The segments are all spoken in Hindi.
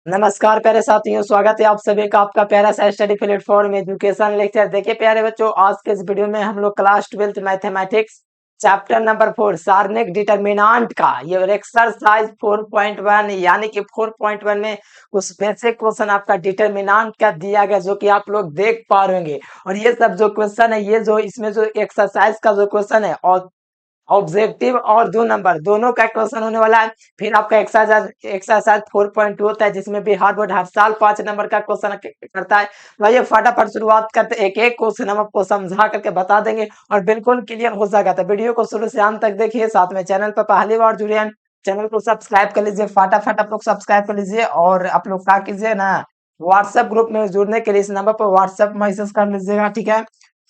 नमस्कार प्यारे साथियों, स्वागत है आप सभी का आपका प्यारा सा स्टडी प्लेटफॉर्म एजुकेशन लेक्चर। देखिए प्यारे बच्चों, आज के इस वीडियो में हम लोग class 12th mathematics chapter number 4 सारणिक डिटरमिनेंट का ये एक्सरसाइज 4.1 यानी कि 4.1 में कुछ बेसिक क्वेश्चन आपका डिटरमिनेंट का दिया गया जो कि आप लोग देख पा रहे होंगे। और ये सब जो क्वेश्चन है, ये जो इसमें जो एक्सरसाइज का जो क्वेश्चन है और ऑब्जेक्टिव और 2 नंबर दोनों का क्वेश्चन होने वाला है। फिर आपका एक्सरसाइज 4.2 होता है जिसमें भी हर बोर्ड हर साल 5 नंबर का क्वेश्चन करता है। वही फटाफट शुरुआत करते, एक एक क्वेश्चन हम आपको समझा करके बता देंगे और बिल्कुल क्लियर हो जाएगा। तो वीडियो को शुरू से अंत तक देखिए। साथ में चैनल पर पहली बार जुड़े हैं, चैनल को सब्सक्राइब कर लीजिए। फटाफट आप लोग सब्सक्राइब कर लीजिए और आप लोग क्या कीजिए ना, व्हाट्सएप ग्रुप में जुड़ने के लिए इस नंबर पर व्हाट्सएप मैसेज कर लीजिएगा, ठीक है।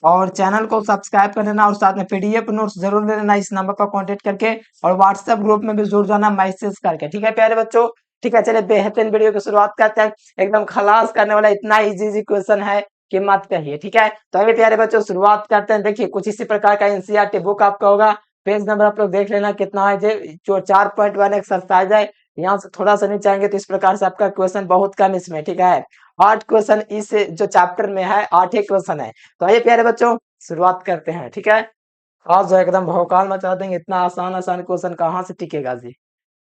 और चैनल को सब्सक्राइब कर लेना और साथ में पीडीएफ नोट्स जरूर ले लेना इस नंबर पर कांटेक्ट करके। और व्हाट्सएप ग्रुप में भी जुड़ जाना मैसेज करके, ठीक है प्यारे बच्चों। ठीक है, चलिए बेहतरीन वीडियो की शुरुआत करते हैं। एकदम खलास करने वाला इतना इजी क्वेश्चन है कि मत कहिए, ठीक है। तो अभी प्यारे बच्चों शुरुआत करते हैं। देखिए कुछ इसी प्रकार का एनसीईआरटी बुक आपका होगा, पेज नंबर आप लोग देख लेना कितना है। जो 4.1 एक्सरसाइज है, यहाँ से थोड़ा सा नीचे आएंगे तो इस प्रकार से आपका क्वेश्चन बहुत कम इसमें, ठीक है। 8 क्वेश्चन इस जो चैप्टर में है, 8 ही क्वेश्चन है। तो आइए प्यारे बच्चों शुरुआत करते हैं, ठीक है। आज जो एकदम भौकाल मचा देंगे, इतना आसान आसान क्वेश्चन कहाँ से टिकेगा जी।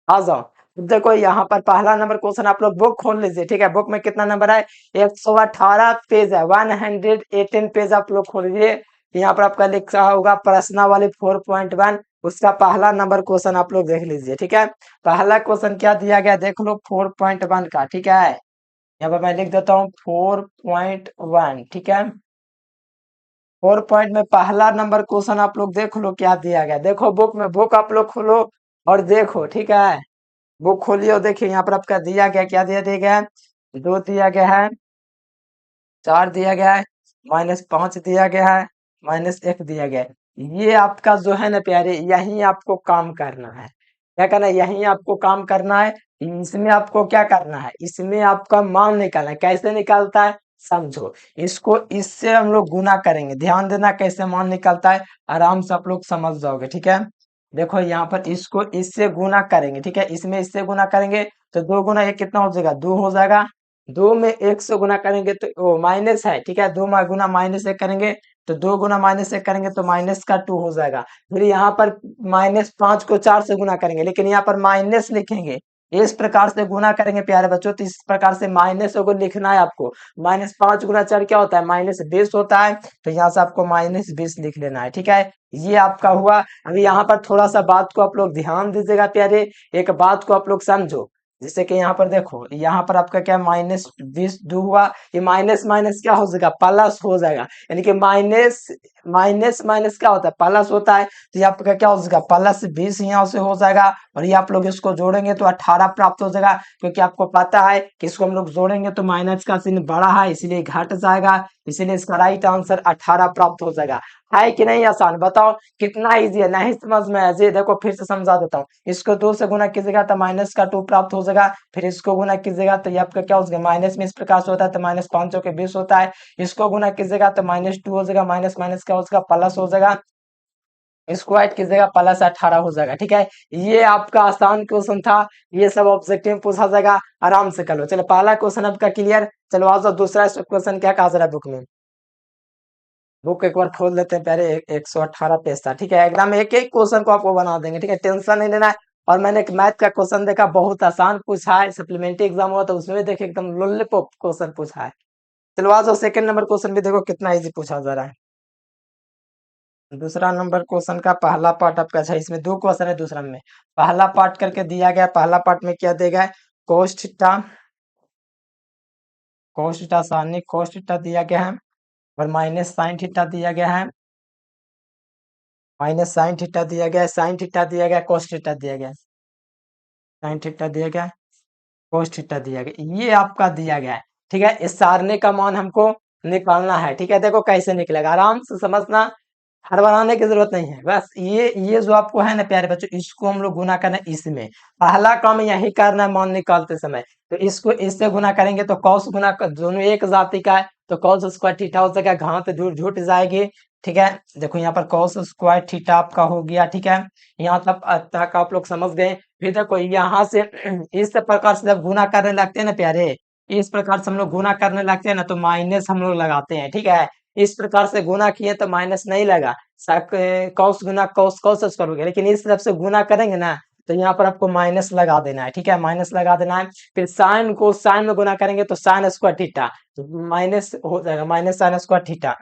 आ जाओ। देखो यहाँ पर पहला नंबर क्वेश्चन, आप लोग बुक खोल लीजिए, ठीक है। बुक में कितना नंबर है, 118 पेज है, 118 पेज आप लोग खोल लीजिए। यहाँ पर आपका लिखा होगा प्रश्नावली 4.1, उसका पहला नंबर क्वेश्चन आप लोग देख लीजिए, ठीक है। पहला क्वेश्चन क्या दिया गया देख लो 4.1 का, ठीक है। यहाँ पर मैं लिख देता हूँ 4.1, ठीक है। 4 पॉइंट में पहला नंबर क्वेश्चन आप लोग देख लो क्या दिया गया। देखो बुक में, बुक आप लोग खोलो और देखो, ठीक है। बुक खोलिए और देखिए यहाँ पर आपका दिया गया, क्या दिया गया है, 2 दिया गया है, 4 दिया गया है, -5 दिया गया है, -1 दिया गया है। ये आपका जो है ना प्यारे, यही आपको काम करना है। क्या करना है, यही आपको काम करना है। इसमें आपको क्या करना है, इसमें आपका मान निकालना है। कैसे निकालता है समझो। इसको इससे हम लोग गुना करेंगे, ध्यान देना कैसे मान निकलता है, आराम से आप लोग समझ जाओगे, ठीक है। देखो यहाँ पर इसको इससे गुना करेंगे, ठीक है। इसमें इससे गुना करेंगे तो 2 गुना 1 कितना हो जाएगा, 2 हो जाएगा। 2 में 1 से गुना करेंगे तो वो माइनस है, ठीक है। 2 गुना -1 करेंगे तो 2 गुना -1 करेंगे तो माइनस का 2 हो जाएगा। फिर यहाँ पर -5 को 4 से गुना करेंगे, लेकिन यहाँ पर माइनस लिखेंगे। इस प्रकार से गुना करेंगे प्यारे बच्चों, तो इस प्रकार से माइनस को लिखना है आपको। -5 गुना 4 क्या होता है, -20 होता है। तो यहाँ से आपको -20 लिख लेना है, ठीक है। ये आपका हुआ। अभी यहाँ पर थोड़ा सा बात को आप लोग ध्यान दीजिएगा प्यारे, एक बात को आप लोग समझो। जैसे कि यहाँ पर देखो, यहाँ पर आपका क्या -20 दो हुआ, ये माइनस माइनस क्या हो जाएगा, प्लस हो जाएगा। यानी कि माइनस माइनस माइनस क्या होता है, प्लस होता है। तो ये आपका क्या हो जाएगा, +20 यहाँ से हो जाएगा। और ये आप लोग इसको जोड़ेंगे तो 18 प्राप्त हो जाएगा, क्योंकि आपको पता है कि इसको हम लोग जोड़ेंगे तो माइनस का चिन्ह बड़ा है इसलिए घट जाएगा, इसीलिए इसका राइट आंसर 18 प्राप्त हो जाएगा। है कि नहीं आसान, बताओ कितना इजी है। नहीं समझ में आया जी, देखो फिर से समझा देता हूँ। इसको 2 से गुना कीजिएगा तो -2 प्राप्त हो जाएगा। फिर इसको गुना कीजिएगा तो ये आपका क्या हो जाएगा, माइनस में इस प्रकार से होता है तो -5 के 20 होता है। इसको गुना कीजिएगा तो -2 हो जाएगा, माइनस माइनस क्या हो जाएगा, प्लस हो जाएगा। इसको ऐड कीजिएगा +18 हो जाएगा, ठीक है। ये आपका आसान क्वेश्चन था, ये सब ऑब्जेक्टिव पूछा जाएगा, आराम से कर लो। चलो पहला क्वेश्चन आपका क्लियर। चलो आज दूसरा क्वेश्चन क्या कहा जा रहा है बुक में। बुक एक बार खोल लेते हैं पहले। 118 पेज था, ठीक है। एकदम एक एक क्वेश्चन को आपको बना देंगे, ठीक है, टेंशन नहीं लेना है। और मैंने एक मैथ का क्वेश्चन देखा, बहुत आसान पूछा है, सप्लीमेंट्री एग्जाम हुआ तो उसमें देखे एकदम लॉलीपॉप क्वेश्चन पूछा है। चलो आज सेकंड नंबर क्वेश्चन भी देखो कितना इजी पूछा जा रहा है। दूसरा नंबर क्वेश्चन का पहला पार्ट आपका, अच्छा इसमें 2 क्वेश्चन है दूसरा में। पहला पार्ट करके दिया गया, पहला पार्ट में क्या देगा, कोस थीटा, कोस थीटा सारणी कोस थीटा दिया गया है और माइनस साइन थीटा दिया गया है, माइनस साइन थीटा दिया गया है, साइन थीटा दिया गया, कोस थीटा दिया गया, साइन थीटा दिया गया, कोस थीटा दिया गया, ये आपका दिया गया है, ठीक है। इस सारणी का मान हमको निकालना है, ठीक है। देखो कैसे निकलेगा, आराम से समझना, हड़बड़ाने की जरूरत नहीं है। बस ये जो आपको है ना प्यारे बच्चों, इसको हम लोग गुना करना है इसमें। पहला काम यही करना है मान निकालते समय। तो इसको इससे गुना करेंगे तो कॉस गुना दोनों एक जाति का है तो कॉस स्क्वायर थीटा हो जाएगा, घात जुट जुट जाएगी, ठीक है। देखो यहाँ पर कॉस स्क्वायर थीटा आपका हो गया, ठीक है। यहाँ तक तक आप लोग समझ गए। फिर देखो यहाँ से इस प्रकार से जब गुना करने लगते हैं ना प्यारे, इस प्रकार से हम लोग गुना करने लगते हैं ना तो माइनस हम लोग लगाते हैं, ठीक है। इस प्रकार से गुना किए तो माइनस नहीं लगा, कौस गुना कौस कौस करोगे, लेकिन इस तरफ से गुना करेंगे ना तो यहाँ पर आपको माइनस लगा देना है, ठीक है, माइनस लगा देना है। फिर साइन को साइन में गुना करेंगे तो साइन स्क्वायर थीटा, तो माइनस हो जाएगा minus sine square theta,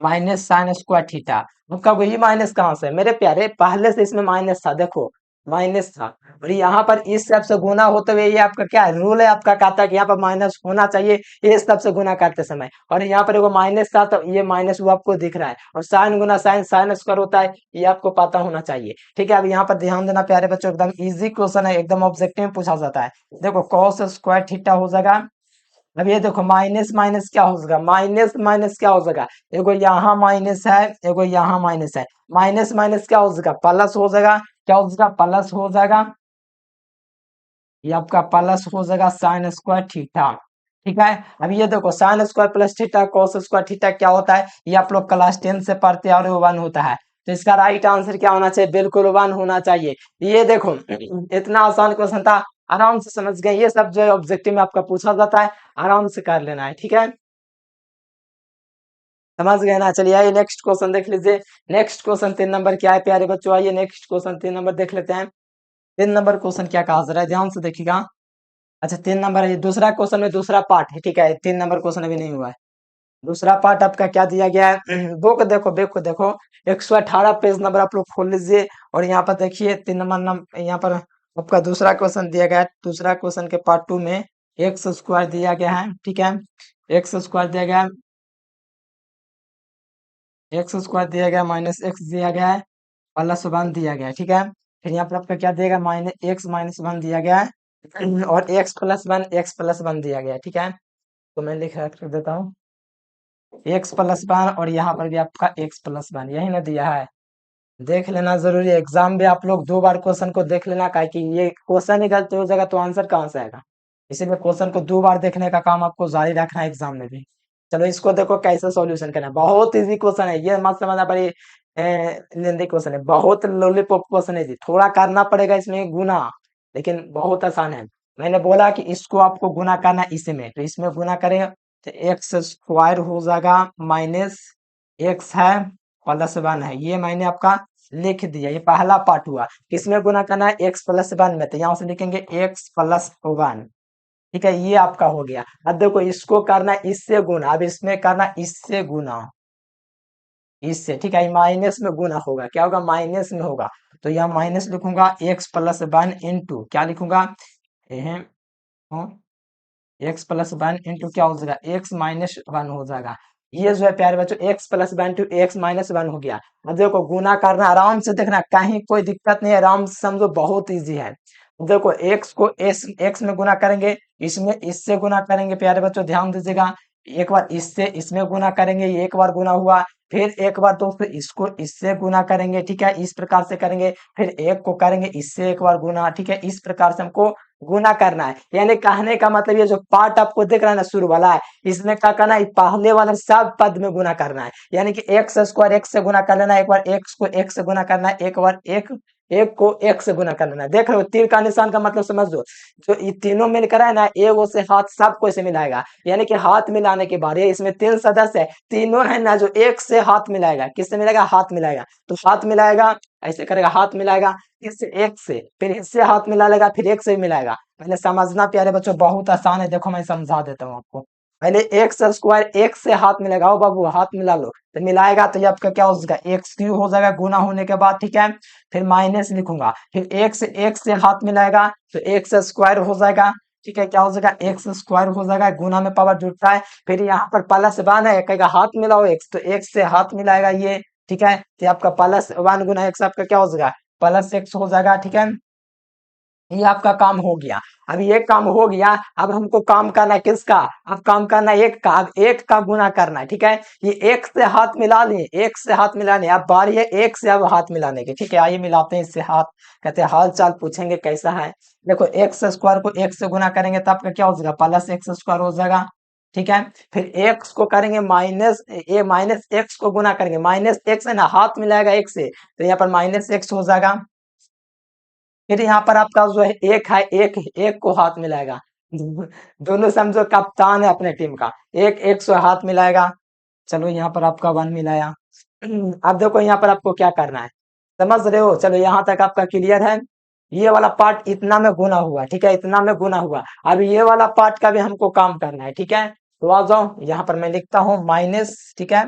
minus sine square theta. आपका वही माइनस कहाँ से है मेरे प्यारे, पहले से इसमें माइनस था, देखो माइनस था, और यहाँ पर इस सब से गुना होते हुए ये आपका क्या रूल है, आपका कहता है कि यहाँ पर माइनस होना चाहिए इस सब से गुना करते समय, और यहाँ पर वो माइनस था तो ये माइनस वो आपको दिख रहा है, और साइन गुना साइन साइन स्क्वायर होता है, ये आपको पता होना चाहिए, ठीक है। अब यहाँ पर ध्यान देना प्यारे बच्चों, एकदम इजी क्वेश्चन है, एकदम ऑब्जेक्टिव में पूछा जाता है। देखो कॉस स्क्वायर थीटा हो जाएगा, अब ये देखो माइनस माइनस क्या हो जाएगा, माइनस माइनस क्या हो जाएगा, एगो यहाँ माइनस है, एगो यहाँ माइनस है, माइनस माइनस क्या हो जाएगा, प्लस हो जाएगा, क्या हो जाएगा, प्लस हो जाएगा, ये आपका प्लस हो जाएगा साइन स्क्वायर थीटा, ठीक है। अब ये देखो sine square plus theta cos square theta क्या होता है, ये आप लोग क्लास 10 से पढ़ते हैं और वो 1 होता है, तो इसका राइट आंसर क्या होना चाहिए, बिल्कुल 1 होना चाहिए। ये देखो इतना आसान क्वेश्चन था, आराम से समझ गए, ये सब जो है ऑब्जेक्टिव में आपका पूछा जाता है, आराम से कर लेना है, ठीक है, समझ गए ना। चलिए आइए नेक्स्ट क्वेश्चन देख लीजिए। नेक्स्ट क्वेश्चन 3 नंबर क्या है प्यारे बच्चों, आइए नेक्स्ट क्वेश्चन 3 नंबर देख लेते हैं। 3 नंबर क्वेश्चन क्या कहा जा रहा है, ध्यान से देखिएगा। अच्छा 3 नंबर है, दूसरा क्वेश्चन में दूसरा पार्ट है, ठीक है, 3 नंबर क्वेश्चन अभी नहीं हुआ है। दूसरा पार्ट आपका क्या दिया गया है, बुक देखो देखो देखो 118 पेज नंबर आप लोग खोल लीजिए, और यहाँ पर देखिए 3 नंबर यहाँ पर आपका दूसरा क्वेश्चन दिया गया है। दूसरा क्वेश्चन के पार्ट 2 में एक्स स्क्वायर दिया गया है, ठीक है, एक्स स्क्वायर दिया गया है, एक्स स्क्वायर दिया गया, माइनस एक्स दिया गया है, प्लस 1 दिया गया है, ठीक है। फिर यहाँ पर आपका क्या दिएगा, माइनस एक्स माइनस 1 दिया गया है, और एक्स प्लस 1 दिया गया है, ठीक है। तो मैं लिख रख देता हूँ x+1, और यहाँ पर भी आपका x+1 यही ना दिया है। देख लेना जरूरी है, एग्जाम में आप लोग 2 बार क्वेश्चन को देख लेना, काहे कि ये क्वेश्चन ही गलत हो जाएगा तो आंसर कहाँ से आएगा, इसीलिए क्वेश्चन को 2 बार देखने का काम आपको जारी रखना है एग्जाम में भी। चलो इसको देखो कैसे सॉल्यूशन करना है, बहुत इजी क्वेश्चन है, ये मत समझना बड़ी लेंदी क्वेश्चन है, बहुत लॉलीपॉप क्वेश्चन है जी, थोड़ा करना पड़ेगा इसमें गुना, लेकिन बहुत आसान है। मैंने बोला कि इसको आपको गुना करना है इसमें, तो इसमें गुना करें तो एक्स स्क्वायर हो जाएगा, माइनस एक्स है प्लस 1 है, ये मैंने आपका लिख दिया, ये पहला पार्ट हुआ। किसमें गुना करना है, x+1 में, तो यहाँ से लिखेंगे x+1, ठीक है, ये आपका हो गया। अब देखो इसको करना है इससे गुना, अब इसमें करना है इससे गुना, इससे, ठीक है, माइनस में गुना होगा, क्या होगा, माइनस में होगा, तो यहाँ माइनस लिखूंगा x+1 इंटू क्या लिखूंगा, x+1 इंटू क्या हो जाएगा, x-1 हो जाएगा। ये जो है प्यारे बच्चों x+1 टू x-1 हो गया। अब देखो गुना करना आराम से, देखना कहीं कोई दिक्कत नहीं है, आराम से समझो, बहुत इजी है। देखो x को x में गुना करेंगे, इसमें इससे गुना करेंगे प्यारे बच्चों, ध्यान दीजिएगा, एक बार इससे इसमें गुना करेंगे, ये एक बार गुना हुआ, फिर एक बार दोस्तों इसको इससे गुना करेंगे, ठीक है, इस प्रकार से करेंगे, फिर एक को करेंगे इससे एक बार गुना, ठीक है, इस प्रकार से हमको गुना करना है। यानी कहने का मतलब ये जो पार्ट आपको दिख रहा है ना शुरू वाला है, इसमें क्या करना है, पहले वाले सब पद में गुना करना है, यानी कि एक्स स्क्वायर एक्स से गुना कर लेना है, एक बार एक्स को एक्स से गुना करना है, एक बार एक एक को एक से गुना कर लेना है। देख रहे हो तीर का निशान का मतलब समझ दो, जो ये तीनों मिलकर है ना, ए वो से हाथ सबको इसे मिलाएगा, यानी कि हाथ मिलाने के बाद ये इसमें 3 सदस्य है, तीनों है ना जो एक से हाथ मिलाएगा, किससे मिलाएगा, हाथ मिलाएगा, तो हाथ मिलाएगा, ऐसे करेगा, हाथ मिलाएगा, इससे एक से, फिर इससे हाथ मिला लेगा, फिर एक से मिलाएगा। पहले समझना प्यारे बच्चों, बहुत आसान है, देखो मैं समझा देता हूँ आपको। पहले एक्स स्क्वायर एक से हाथ मिलेगा, ओ बाबू हाथ मिला लो, तो मिलाएगा तो ये आपका क्या हो जाएगा, एक्स क्यू हो जाएगा गुना होने के बाद, ठीक है। फिर माइनस लिखूंगा, फिर एक से हाथ मिलाएगा तो एक्स स्क्वायर हो जाएगा, ठीक है, क्या हो जाएगा, एक्स स्क्वायर हो जाएगा, गुना में पावर जुड़ता है, फिर यहाँ पर प्लस 1 है, कहेगा हाथ मिलाओ एक्स, तो एक्स से हाथ मिलाएगा ये, ठीक है, तो आपका +1 गुना एक्स आपका क्या हो जाएगा, +x हो जाएगा, ठीक है। ये आपका काम हो गया। अब ये काम हो गया, अब हमको काम करना है किसका, अब काम करना है एक का, अब एक का गुना करना है, ठीक है। ये एक से हाथ मिला लिए, एक से हाथ मिलाने, अब बारी है एक से अब हाथ मिलाने की, ठीक है, आइए मिलाते हैं इससे हाथ, कहते हैं हाल चाल पूछेंगे कैसा है। देखो एक्स स्क्वायर को एक से गुना करेंगे तो आपका क्या हो जाएगा, +x² हो जाएगा, ठीक है। फिर एक्स को करेंगे माइनस, ये माइनस एक्स को गुना करेंगे, माइनस एक्स है ना, हाथ मिलाएगा एक से, तो यहाँ पर -x हो जाएगा, फिर यहाँ पर आपका जो है एक है, एक को हाथ मिलाएगा। दोनों समझो कप्तान है अपने टीम का, एक एक से हाथ मिलाएगा। चलो यहाँ पर आपका वन मिलाया। अब देखो यहाँ पर आपको क्या करना है, समझ रहे हो? चलो यहाँ तक आपका क्लियर है। ये वाला पार्ट इतना में गुना हुआ, ठीक है, इतना में गुना हुआ। अब ये वाला पार्ट का भी हमको काम करना है, ठीक है। तो आ जाओ यहाँ पर मैं लिखता हूँ माइनस, ठीक है।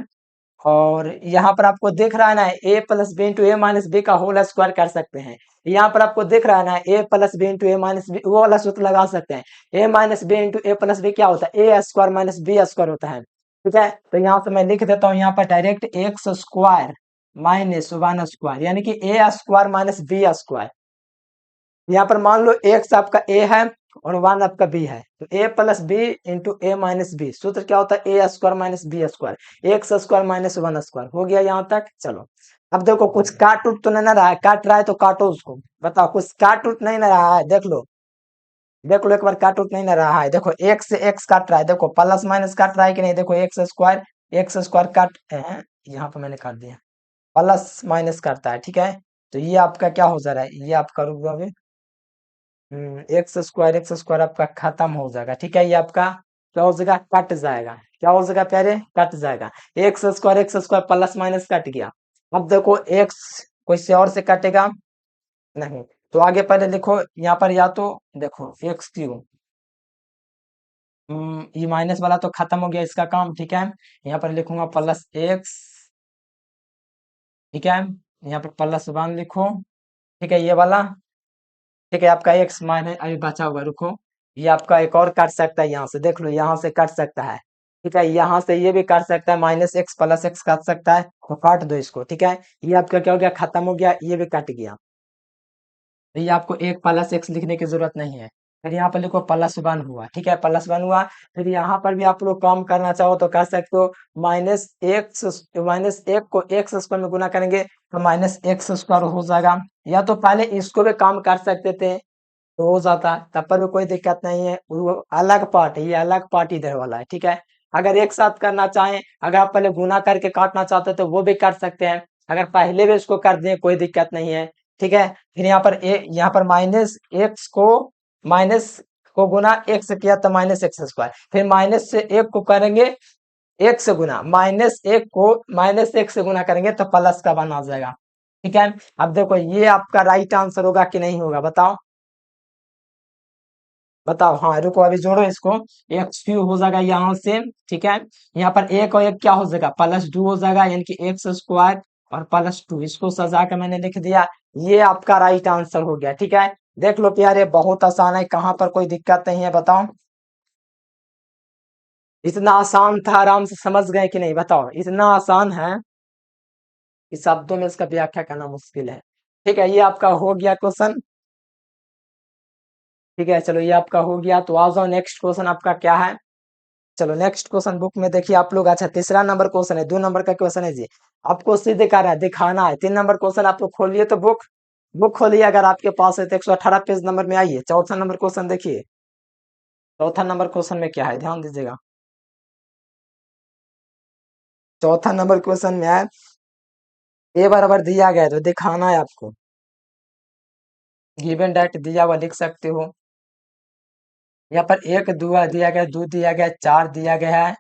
और यहाँ पर आपको दिख रहा है ना, ए plus B into A minus B का होल स्क्वायर कर सकते हैं। यहाँ पर आपको दिख रहा है ना, ए plus B into A minus B, वो वाला सूत्र लगा सकते हैं। ए माइनस बी इंटू ए प्लस बी क्या होता है? A square minus B square होता है, ठीक है। तो यहाँ से मैं लिख देता हूँ यहाँ पर direct x square minus one square, यानी कि ए स्क्वायर माइनस बी स्क्वायर। यहाँ पर मान लो एक्स आपका ए है और वन आपका बी है, तो A plus B into A minus B, सूत्र क्या होता है? A square minus B square, X square minus one square. हो गया यहाँ तक। चलो अब देखो कुछ काट उट तो नहीं ना रहा है, काट रहा है तो काटो उसको, बताओ कुछ काट उट नहीं ना रहा है, देख लो, देख लो एक बार, काट उट नहीं ना रहा है। देखो एक्स से एक्स काट रहा है, देखो प्लस माइनस काट रहा है कि नहीं? देखो एक्स स्क्वायर काट यहाँ पर मैंने काट दिया, प्लस माइनस करता है, ठीक है। तो ये आपका क्या हो जा रहा है? ये आपका रुक जाओ अभी, एक्स स्क्वायर आपका खत्म हो जाएगा, ठीक है। ये आपका क्या हो जाएगा? कट जाएगा। क्या हो जाएगा प्यारे? कट जाएगा। X square plus minus cut गया। अब देखो एक्स कोई से और से कटेगा नहीं, तो आगे पहले लिखो यहाँ पर, या तो देखो एक्स क्यूब, ये माइनस वाला तो खत्म हो गया इसका काम, ठीक है। यहाँ पर लिखूंगा प्लस एक्स, ठीक है। यहाँ पर प्लस वन लिखो, ठीक है, ये वाला, ठीक है। आपका एक्स माइनस अभी बचा हुआ, रुको, ये आपका एक और काट सकता है यहाँ से, देख लो यहाँ से काट सकता है, ठीक है। यहाँ से ये भी काट सकता है, माइनस एक्स प्लस एक्स काट सकता है, तो काट दो इसको, ठीक है। ये आपका क्या हो गया? खत्म हो गया, ये भी कट गया। तो ये आपको एक प्लस एक्स लिखने की जरूरत नहीं है। फिर यहाँ पर लिखो प्लस वन हुआ, ठीक है, प्लस वन हुआ। फिर यहाँ पर भी आप लोग काम करना चाहो तो कर सकते हो, माइनस एक को एक्स स्क्वायर में गुना करेंगे तो माइनस एक्स स्क्वायर हो जाएगा। या तो पहले इसको भी काम कर सकते थे तो हो जाता, तब पर भी कोई दिक्कत नहीं है, वो अलग पार्ट है, ये अलग पार्ट इधर वाला है, ठीक है। अगर एक साथ करना चाहें, अगर आप पहले गुना करके काटना चाहते हो तो वो भी कर सकते हैं, अगर पहले भी इसको कर दें कोई दिक्कत नहीं है, ठीक है। फिर यहाँ पर माइनस को गुना एक से किया तो माइनस एक्स स्क्वायर, फिर माइनस से एक को करेंगे एक से गुना, माइनस एक को माइनस एक से गुना करेंगे तो प्लस का वन आ जाएगा, ठीक है। अब देखो ये आपका राइट आंसर होगा कि नहीं होगा, बताओ बताओ। हाँ रुको अभी जोड़ो इसको, एक्स क्यूब हो जाएगा यहाँ से, ठीक है। यहाँ पर एक और एक क्या हो जाएगा? प्लस टू हो जाएगा, यानी कि एक्स स्क्वायर और प्लस टू, इसको सजा के मैंने लिख दिया। ये आपका राइट आंसर हो गया, ठीक है। देख लो प्यारे, बहुत आसान है, कहाँ पर कोई दिक्कत नहीं है, बताओ। इतना आसान था, आराम से समझ गए कि नहीं, बताओ। इतना आसान है कि शब्दों में इसका व्याख्या करना मुश्किल है, ठीक है। ये आपका हो गया क्वेश्चन, ठीक है। चलो ये आपका हो गया, तो आ जाओ नेक्स्ट क्वेश्चन आपका क्या है। चलो नेक्स्ट क्वेश्चन बुक में देखिए आप लोग। अच्छा तीसरा नंबर क्वेश्चन है, 2 नंबर का क्वेश्चन है जी। आपको सीधे कह रहा है दिखाना है। 3 नंबर क्वेश्चन आप लोग खोलिए तो बुक खोलिए, अगर आपके पास है तो 118 पेज नंबर में आइए। चौथा नंबर क्वेश्चन देखिए, चौथा नंबर क्वेश्चन में क्या है, ध्यान दीजिएगा। चौथा नंबर क्वेश्चन में है, ए बराबर दिया गया है तो दिखाना है आपको। गिवन डाट दिया हुआ लिख सकते हो। यहाँ पर एक दुआ दिया गया, दो दिया गया, चार दिया गया है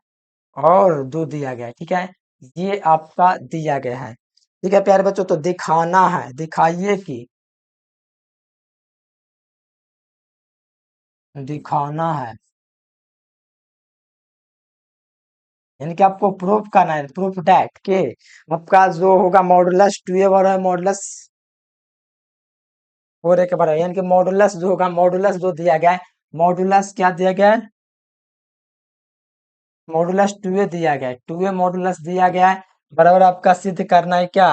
और दो दिया गया है, ठीक है। ये आपका दिया गया है, ठीक है प्यारे बच्चों। तो दिखाना है, दिखाइए कि, दिखाना है, यानी कि आपको प्रूफ करना है, प्रूफ डैट के आपका जो होगा मॉडुलस टू ए बराबर मॉडुलस फोर ए के बराबर, यानी कि मॉडुलस जो होगा, मॉडुलस जो दिया गया है, मॉडुलस क्या दिया गया है? मॉडुलस टू ए दिया गया है, टू ए मॉडुलस दिया गया है, बराबर आपका सिद्ध करना है क्या?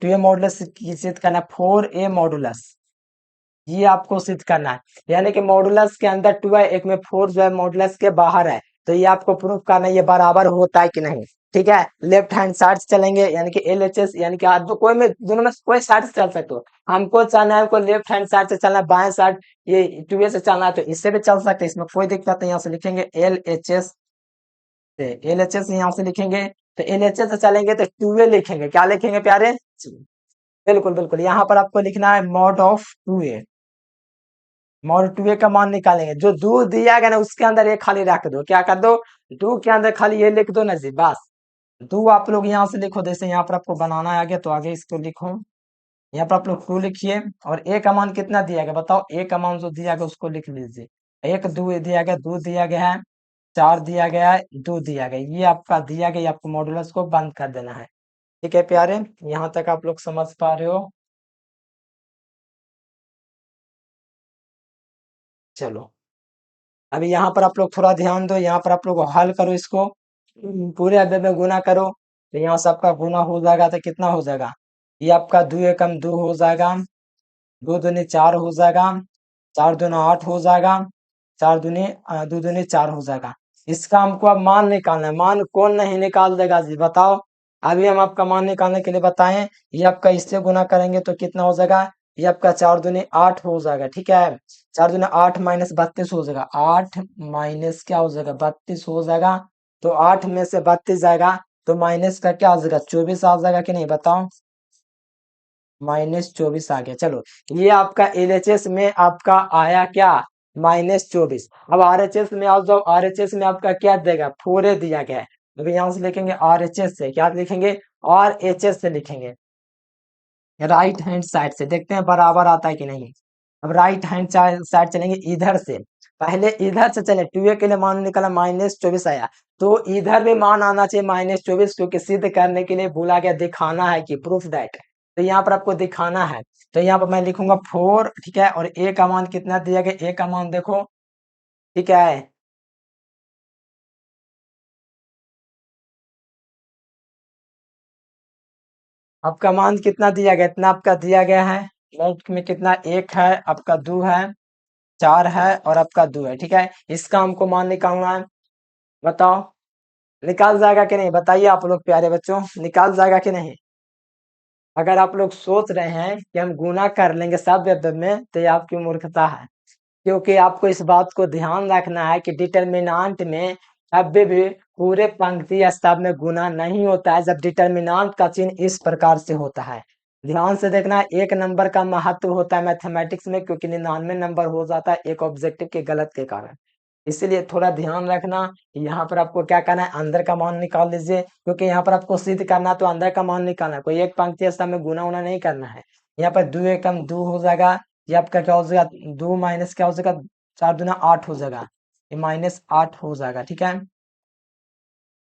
टू ए मॉडुलस सिद्ध करना है, फोर ए मॉडुलस, ये आपको सिद्ध करना है। यानी कि मॉडुलस के अंदर टू है, एक में फोर जो है मॉडुलस के बाहर है, तो ये आपको प्रूफ करना है ये बराबर होता है कि नहीं, ठीक है। लेफ्ट हैंड साइड से चलेंगे, यानी कि एल एच एस, यानी कि आप कोई में दोनों में कोई साइड से चल सकते हो। हमको चलना है, हमको लेफ्ट हैंड साइड से चलना है, बाएं साइड ये टू ए से चलना है तो इससे भी चल सकते हैं, इसमें कोई दिक्कत नहीं। यहाँ से लिखेंगे एल एच एस से, एल एच एस यहाँ से लिखेंगे, तो एल एच एस से चलेंगे तो टू ए लिखेंगे, क्या लिखेंगे प्यारे? बिल्कुल बिल्कुल, यहाँ पर आपको लिखना है mod of two a, mod 2a का मान निकालेंगे, जो दो दिया गया ना उसके अंदर ये खाली रख दो, क्या कर दो, दो के अंदर खाली ये लिख दो ना जी, बस। दो आप लोग यहाँ से लिखो, जैसे यहाँ पर आपको बनाना है आगे तो आगे इसको लिखो, यहाँ पर आप लोग 2 लिखिए, और ए का मान कितना दिया गया बताओ, ए का मान जो दिया गया उसको लिख लीजिए। एक दो दिया गया, दो दिया गया है, चार दिया गया है, दो दिया गया, ये आपका दिया गया, ये आपको मॉडुलस को बंद कर देना है। ठीक है प्यारे, यहाँ तक आप लोग समझ पा रहे हो? चलो, अभी यहाँ पर आप लोग थोड़ा ध्यान दो, यहाँ पर आप लोग हल करो इसको, पूरे अध्याय में गुना करो, तो यहाँ से आपका गुना हो जाएगा तो कितना हो जाएगा, ये आपका दो एकम दो हो जाएगा, दो दूनी चार हो जाएगा, चार दूना आठ हो जाएगा, चार दूनी दो दूनी चार हो जाएगा। इसका हमको अब मान निकालना है, मान कौन नहीं निकाल देगा जी बताओ? अभी हम आपका मान निकालने के लिए बताएं, ये आपका इससे गुना करेंगे तो कितना हो जाएगा, ये आपका चार दूनी आठ हो जाएगा, ठीक है, चार दूनी आठ माइनस 32 हो जाएगा, आठ माइनस क्या हो जाएगा 32 हो जाएगा, तो आठ में से 32 जाएगा तो माइनस का क्या आ जाएगा 24 आ जाएगा कि नहीं बताओ, -24 आ गया। चलो, ये आपका एलएचएस में आपका आया क्या, -24। अब आरएचएस में आ जाओ, आरएचएस में आपका क्या देगा, 4 दिया गया है, तो यहाँ से लिखेंगे आरएचएस से, क्या लिखेंगे, आरएचएस से लिखेंगे, राइट हैंड साइड से, देखते हैं बराबर आता है कि नहीं। अब राइट हैंड साइड चलेंगे इधर से, पहले इधर से चले, 2a के लिए मान निकला -24 आया, तो इधर भी मान आना चाहिए -24, क्योंकि सिद्ध करने के लिए बोला गया, दिखाना है कि प्रूफ दैट, तो यहाँ पर आपको दिखाना है, तो यहाँ पर मैं लिखूंगा 4, ठीक है, और a का मान कितना दिया गया, a का मान देखो, ठीक है, आपका मान कितना दिया गया, इतना आपका दिया गया है, नोट में कितना, एक है आपका, दो है, चार है और आपका दो है, ठीक है, इसका हमको मान निकालना है, बताओ निकाल जाएगा कि नहीं, बताइए आप लोग प्यारे बच्चों, निकाल जाएगा कि नहीं? अगर आप लोग सोच रहे हैं कि हम गुना कर लेंगे सब अदद में, तो ये आपकी मूर्खता है, क्योंकि आपको इस बात को ध्यान रखना है कि डिटर्मिनेंट में कभी भी पूरे पंक्ति या स्तंभ में गुना नहीं होता है, जब डिटर्मिनेंट का चिन्ह इस प्रकार से होता है। ध्यान से देखना, एक नंबर का महत्व होता है मैथमेटिक्स में, क्योंकि 99 नंबर हो जाता है एक ऑब्जेक्टिव के गलत के कारण। इसलिए थोड़ा ध्यान रखना, यहाँ पर आपको क्या करना है, अंदर का मान निकाल लीजिए, क्योंकि यहाँ पर आपको सिद्ध करना है तो अंदर का मान निकालना है, कोई एक पंक्ति स्तंभ में गुना उना नहीं करना है। यहाँ पर दो एकम दो हो जाएगा, ये आपका क्या हो जाएगा, दो माइनस क्या हो जाएगा, चार दूना आठ हो जाएगा, ये -8 हो जाएगा, ठीक है,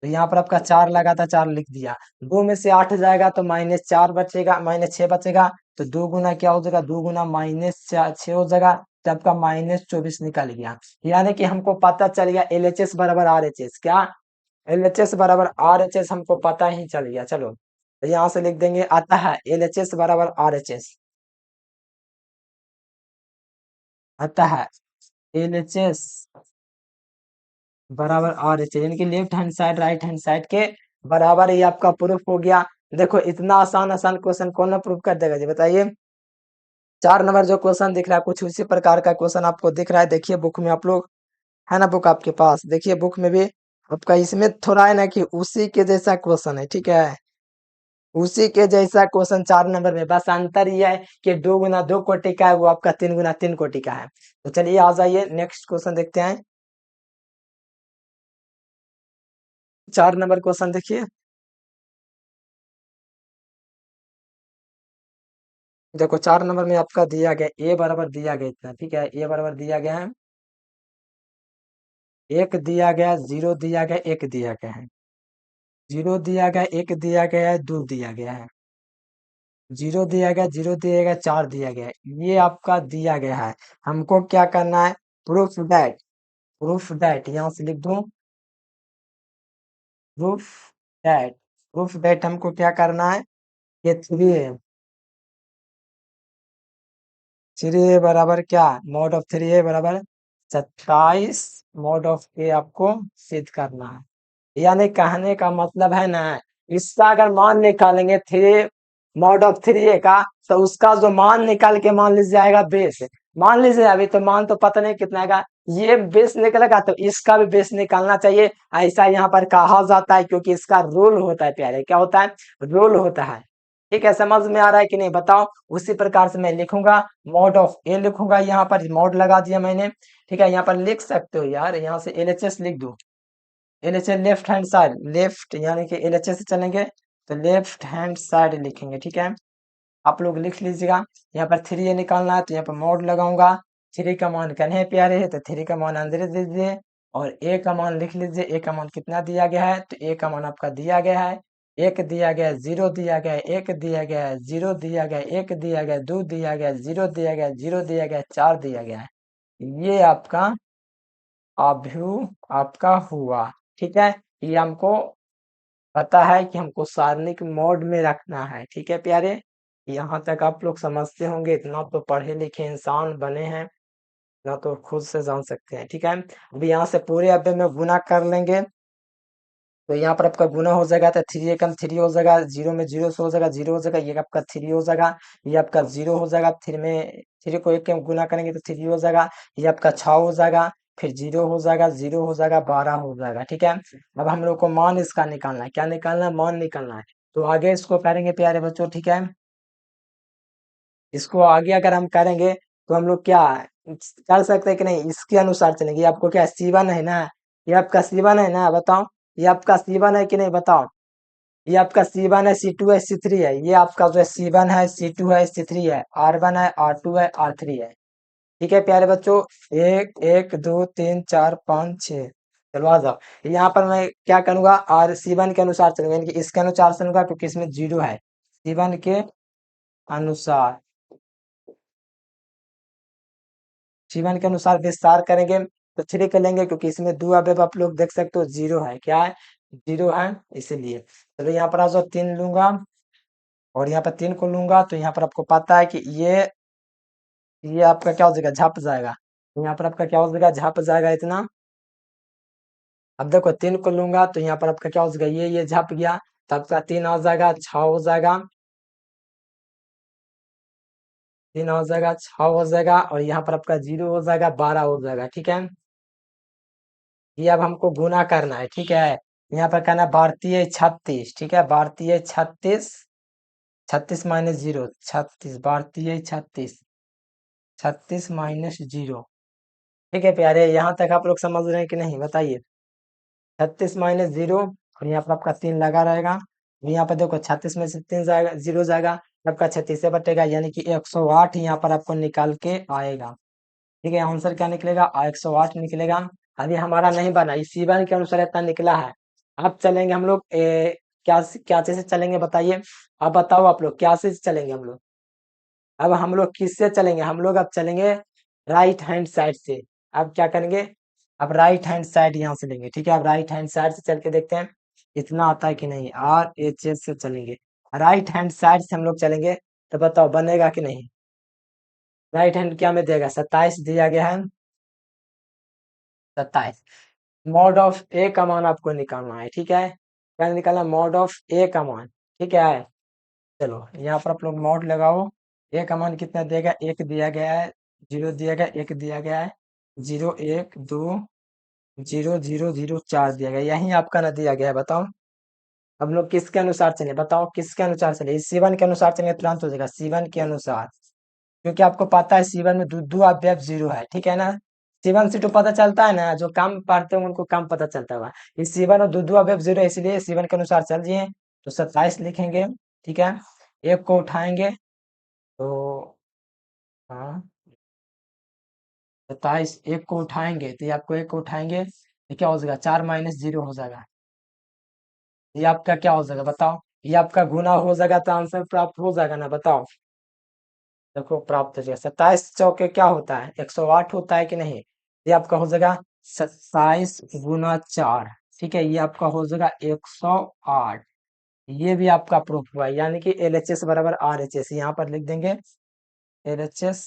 तो यहाँ पर आपका चार लगा था, चार लिख दिया, दो में से आठ जाएगा तो -4 बचेगा, -6 बचेगा, तो दो गुना क्या हो जाएगा, दो गुना -6 हो जाएगा, तो आपका -24 निकल गया, यानी कि हमको पता चल गया एलएचएस बराबर आरएचएस, क्या एलएचएस बराबर आरएचएस हमको पता ही चल गया। चलो, तो यहाँ से लिख देंगे, आता है एलएचएस बराबर आरएचएस, आता है एलएचएस बराबर आरएचएस, यानी कि left hand side right hand side के बराबर, ये आपका प्रूफ हो गया। देखो, इतना आसान आसान क्वेश्चन कौन ना प्रूफ कर देगा जी बताइए? 4 नंबर जो क्वेश्चन दिख रहा है, कुछ उसी प्रकार का क्वेश्चन आपको दिख रहा है, देखिए बुक में आप लोग, है ना बुक आपके पास, देखिए बुक में भी आपका, इसमें थोड़ा है ना कि उसी के जैसा क्वेश्चन है, ठीक है, उसी के जैसा क्वेश्चन 4 नंबर में, बस अंतर ये है कि 2 गुना 2 कोटि का है, वो आपका 3 गुना 3 कोटि का है। तो चलिए आ जाइए, नेक्स्ट क्वेश्चन देखते हैं। 4 नंबर क्वेश्चन देखिए, देखो 4 नंबर में आपका दिया गया ए बराबर दिया गया इतना, ठीक है, ए बराबर दिया गया है, एक दिया गया, जीरो दिया गया, एक दिया गया है, जीरो दिया गया, एक दिया गया है, दो दिया गया है, जीरो दिया गया, जीरो दिया गया, चार दिया गया है, ये आपका दिया गया है, हमको क्या करना है, प्रूफ दैट, प्रूफ दैट यहाँ से लिख दूं, प्रूफ दैट, प्रूफ दैट हमको क्या करना है, ये थ्री ए बराबर क्या, मॉड ऑफ 3a बराबर 27, मॉड ऑफ ए आपको सिद्ध करना है, यानी कहने का मतलब है ना, इसका अगर मान निकालेंगे थ्री, मॉड ऑफ 3a का, तो उसका जो मान निकाल के मान लीजिए आएगा बेस, मान लीजिए अभी तो मान तो पता नहीं कितना आएगा, ये बेस निकलेगा तो इसका भी बेस निकालना चाहिए, ऐसा यहाँ पर कहा जाता है, क्योंकि इसका रूल होता है प्यारे, क्या होता है, रूल होता है। ठीक है, समझ में आ रहा है कि नहीं बताओ। उसी प्रकार से मैं लिखूंगा, मॉड ऑफ ए लिखूंगा, यहाँ पर मॉड लगा दिया मैंने। ठीक है, यहाँ पर लिख सकते हो यार, यहाँ से एलएचएस लिख दो। LHS left hand side, left यानी कि एलएचएस से चलेंगे तो लेफ्ट हैंड साइड लिखेंगे। ठीक है, आप लोग लिख लीजिएगा। यहाँ पर 3 निकालना है तो यहाँ पर मॉड लगाऊंगा। 3 का मान कन्हे प्यारे है तो 3 का मान अंदर दे दीजिए, और ए का मान लिख लीजिए। ए का मान कितना दिया गया है, तो ए का मान आपका दिया गया है, 1 दिया गया है, 0 दिया गया है, 1 दिया गया है, 0 दिया गया है, 1 दिया गया है, 2 दिया गया है, 0 दिया गया है, 0 दिया गया है, 4 दिया गया है। ये आपका अभ्यू आपका हुआ। ठीक है, ये हमको पता है कि हमको सारणिक मोड में रखना है। ठीक है प्यारे, यहाँ तक आप लोग समझते होंगे, इतना तो पढ़े लिखे इंसान बने हैं, इतना तो खुद से जान सकते हैं। ठीक है, अभी यहाँ से पूरे अव्यय में गुना कर लेंगे तो यहाँ पर आपका गुना हो जाएगा तो 3 एकम 3 हो जाएगा, 0 में 0 से हो जाएगा, 0 हो जाएगा, ये आपका 3 हो जाएगा, ये आपका 0 हो जाएगा, 3 में 3 को 1 में गुना करेंगे तो 3 हो जाएगा, ये आपका 6 हो जाएगा, फिर 0 हो जाएगा, 0 हो जाएगा, 12 हो जाएगा। ठीक है, अब हम लोग को मान इसका निकालना है, क्या निकालना है, मान निकालना है। तो आगे इसको करेंगे प्यारे बच्चों। ठीक है, इसको आगे अगर हम करेंगे तो हम लोग क्या कर सकते हैं कि नहीं, इसके अनुसार चलेंगे। ये आपको क्या C1 है ना, ये आपका C1 है ना, बताओ। ये आपका C1 है कि नहीं बताओ। ये आपका C1 है, C2 है, C3 है। ये आपका जो है C1 है, C2 है, C3 है, R1 है, R2 है, R3 है। ठीक है प्यारे बच्चों, 1 1 2 3 4 5 6। चलो आ जाओ, यहाँ पर मैं क्या करूंगा, आर C1 के अनुसार चलूंगा, यानी कि इसके अनुसार चलूंगा क्योंकि इसमें 0 है। C1 के अनुसार, C1 के अनुसार विस्तार करेंगे तो 3 कर लेंगे क्योंकि इसमें दो अवयव आप लोग देख सकते हो 0 है, क्या है, 0 है, इसीलिए। चलो यहाँ पर आ जाओ, 3 लूंगा और यहाँ पर 3 को लूंगा तो यहाँ पर आपको पता है कि ये आपका क्या हो जाएगा, झप जाएगा। तो यहाँ पर आपका क्या हो जाएगा, झप जाएगा इतना। अब देखो 3 को लूंगा तो यहाँ पर आपका क्या हो जाएगा, ये झप गया, तो आपका 3 आ जाएगा, 6 हो जाएगा, 3 हो जाएगा, 6 हो जाएगा, और यहाँ पर आपका 0 हो जाएगा, 12 हो जाएगा। ठीक है, ये अब हमको गुना करना है। ठीक है, यहाँ पर कहना भारतीय 36। ठीक है, भारतीय 36, 36 - 0, 36, भारतीय 36, 36 - 0। ठीक है प्यारे, यहाँ तक आप लोग समझ रहे हैं कि नहीं बताइए। 36 - 0, और यहाँ पर आपका 3 लगा रहेगा। यहाँ पर देखो 36 में से 3 जाएगा, 0 जाएगा, आपका 36 से बटेगा, यानी कि 108 यहाँ पर आपको निकाल के आएगा। ठीक है, आंसर क्या निकलेगा, 108 निकलेगा। अभी हमारा नहीं बना, इस C1 के अनुसार इतना निकला है। अब चलेंगे हम लोग क्या क्या चीज से चलेंगे बताइए। अब बताओ आप लोग क्या चीज से चलेंगे हम लोग। अब हम लोग किससे चलेंगे, हम लोग अब चलेंगे राइट हैंड साइड से। अब क्या करेंगे, अब राइट हैंड साइड यहाँ से लेंगे। ठीक है, अब राइट हैंड साइड से चल के देखते हैं इतना आता है कि नहीं। RHS से चलेंगे, राइट हैंड साइड से हम लोग चलेंगे, तो बताओ बनेगा कि नहीं। राइट हैंड क्या में देगा, 27 दिया गया है, 27। मॉड ऑफ ए का मान आपको निकालना है। ठीक है, क्या निकालना, मॉड ऑफ ए का मान। ठीक है, चलो यहाँ पर आप लोग मॉड लगाओ। ए का मान कितना देगा, 1 दिया गया है, 0 दिया गया, 1 दिया गया है, 0 1 2 0 0 0 4 दिया गया, यही आपका ना दिया गया है, बताओ। अब लोग किसके अनुसार चले, बताओ किसके अनुसार चले, इस C1 के अनुसार चलेंगे तुरंत हो जाएगा, C1 के अनुसार। क्योंकि आपको पता है C1 में दो अवयव 0 है। ठीक है ना, C1 C2 पता चलता है ना, जो कम पढ़ते हैं उनको कम पता चलता होगा। इस C1 और दो अवयव 0 है, इसलिए C1 के अनुसार चल दिए तो 27 लिखेंगे। ठीक है, एक को उठाएंगे तो हाँ, 27, एक को उठाएंगे तो ये आपको एक को उठाएंगे तो क्या हो जाएगा, 4 - 0 हो जाएगा। ये आपका क्या हो जाएगा बताओ, ये आपका गुना हो जाएगा तो आंसर प्राप्त हो जाएगा ना, बताओ। देखो प्राप्त हो जाएगा, 27 चौके क्या होता है, 108 होता है कि नहीं। ये आपका हो जाएगा 27 × 4। ठीक है, ये आपका हो जाएगा 108। ये भी आपका प्रूफ हुआ, यानी कि LHS बराबर RHS, यहाँ पर लिख देंगे LHS